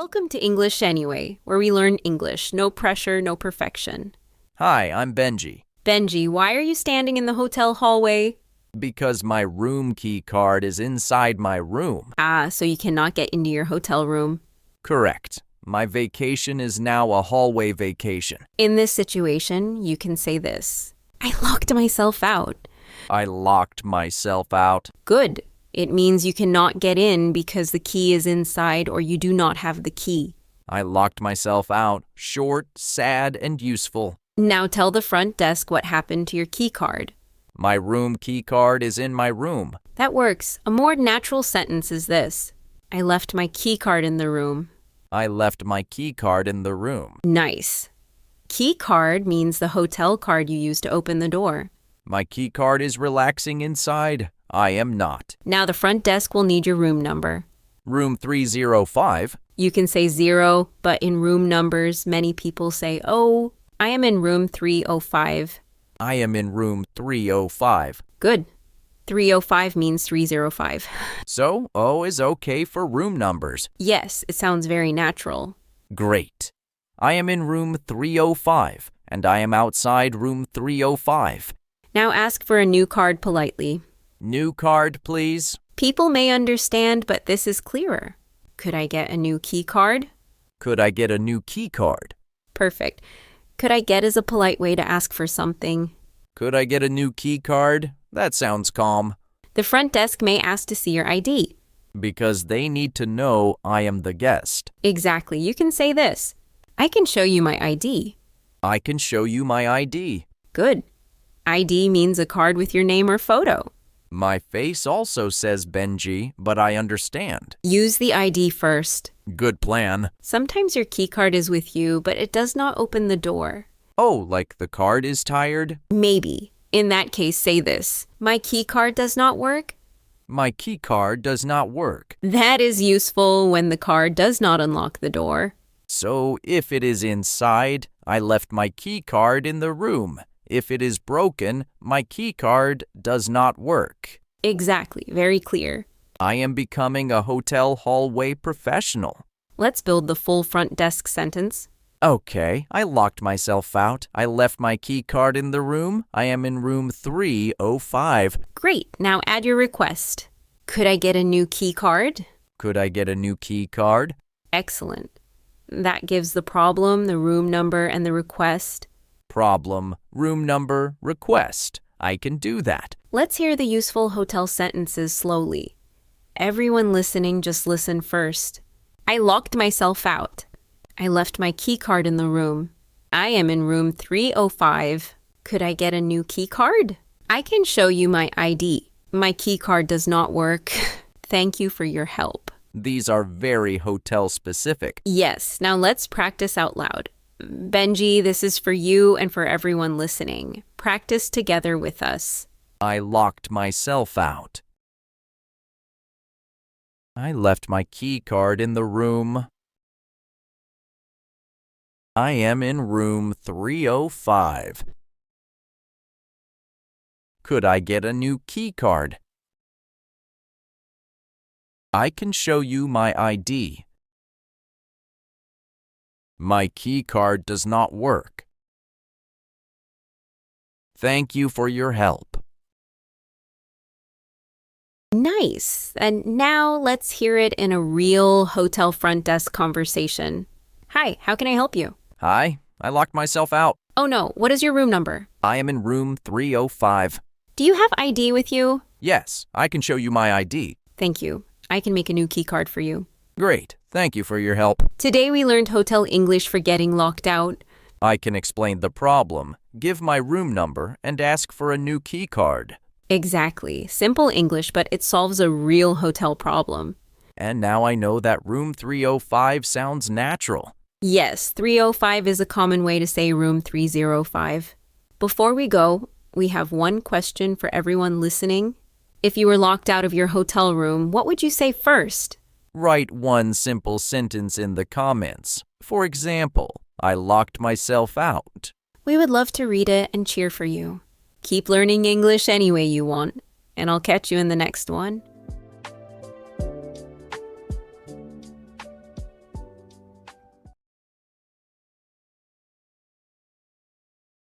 Welcome to English Anyway, where we learn English. No pressure, no perfection. Hi, I'm Benji. Benji, why are you standing in the hotel hallway? Because my room key card is inside my room. Ah, so you cannot get into your hotel room. Correct. My vacation is now a hallway vacation. In this situation, you can say this. I locked myself out. I locked myself out. Good. It means you cannot get in because the key is inside or you do not have the key. I locked myself out. Short, sad, and useful. Now tell the front desk what happened to your key card. My room key card is in my room. That works. A more natural sentence is this. I left my key card in the room. I left my key card in the room. Nice. Key card means the hotel card you use to open the door. My key card is relaxing inside. I am not. Now the front desk will need your room number. Room 305. You can say 0, but in room numbers, many people say, oh, I am in room 305. I am in room 305. Good. 305 means 305. So, O is okay for room numbers. Yes, it sounds very natural. Great. I am in room 305, and I am outside room 305. Now ask for a new card politely. New card, please. People may understand, but this is clearer. Could I get a new key card? Could I get a new key card? Perfect. Could I get is a polite way to ask for something. Could I get a new key card? That sounds calm. The front desk may ask to see your ID. Because they need to know I am the guest. Exactly. You can say this. I can show you my ID. I can show you my ID. Good. ID means a card with your name or photo. My face also says Benji, but I understand. Use the ID first. Good plan. Sometimes your key card is with you, but it does not open the door. Oh, like the card is tired? Maybe. In that case, say this. My key card does not work? My key card does not work. That is useful when the card does not unlock the door. So, if it is inside, I left my key card in the room. If it is broken, my key card does not work. Exactly. Very clear. I am becoming a hotel hallway professional. Let's build the full front desk sentence. Okay, I locked myself out. I left my key card in the room. I am in room 305. Great. Now add your request. Could I get a new key card? Could I get a new key card? Excellent. That gives the problem, the room number, and the request. Problem, room number, request. I can do that. Let's hear the useful hotel sentences slowly. Everyone listening, just listen first. I locked myself out. I left my key card in the room. I am in room 305. Could I get a new key card? I can show you my ID. My key card does not work. Thank you for your help. These are very hotel specific. Yes, now let's practice out loud. Benji, this is for you and for everyone listening. Practice together with us. I locked myself out. I left my key card in the room. I am in room 305. Could I get a new key card? I can show you my ID. My key card does not work. Thank you for your help. Nice. And now let's hear it in a real hotel front desk conversation. Hi, how can I help you? Hi, I locked myself out. Oh no, what is your room number? I am in room 305. Do you have ID with you? Yes, I can show you my ID. Thank you. I can make a new key card for you. Great. Thank you for your help. Today we learned hotel English for getting locked out. I can explain the problem, give my room number, and ask for a new key card. Exactly. Simple English, but it solves a real hotel problem. And now I know that room 305 sounds natural. Yes, 305 is a common way to say room 305. Before we go, we have one question for everyone listening. If you were locked out of your hotel room, what would you say first? Write one simple sentence in the comments. For example, I locked myself out. We would love to read it and cheer for you. Keep learning English any way you want, and I'll catch you in the next one.